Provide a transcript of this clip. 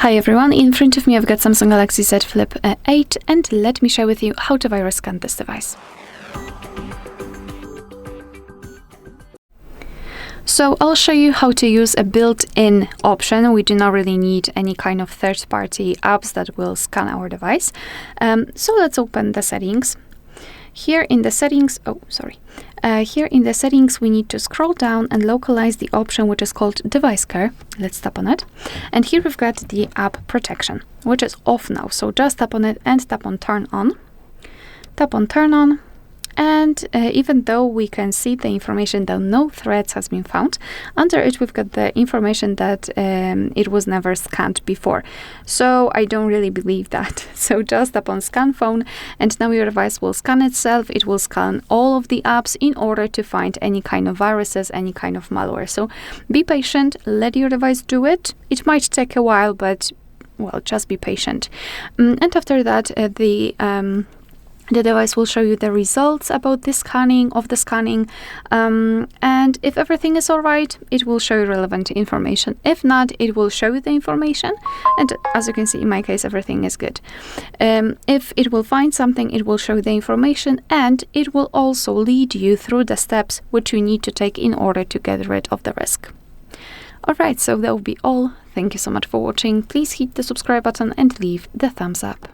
Hi everyone, in front of me I've got Samsung Galaxy Z Flip 8 and let me share with you how to virus scan this device. So I'll show you how to use a built-in option. We do not really need any kind of third-party apps that will scan our device. So let's open the settings. Here in the settings, we need to scroll down and localize the option which is called Device Care. Let's tap on it. And here we've got the app protection, which is off now. So just tap on it and tap on Turn On. Tap on Turn On. And even though we can see the information that no threats has been found, under it we've got the information that it was never scanned before. So I don't really believe that. So just tap on Scan Phone and now your device will scan itself. It will scan all of the apps in order to find any kind of viruses, any kind of malware. So be patient, let your device do it. It might take a while, but well, just be patient. And after that, the device will show you the results about the scanning, and if everything is all right, it will show you relevant information. If not, it will show you the information, and as you can see, in my case, everything is good. If it will find something, it will show you the information, and it will also lead you through the steps which you need to take in order to get rid of the risk. Alright, so that will be all. Thank you so much for watching. Please hit the subscribe button and leave the thumbs up.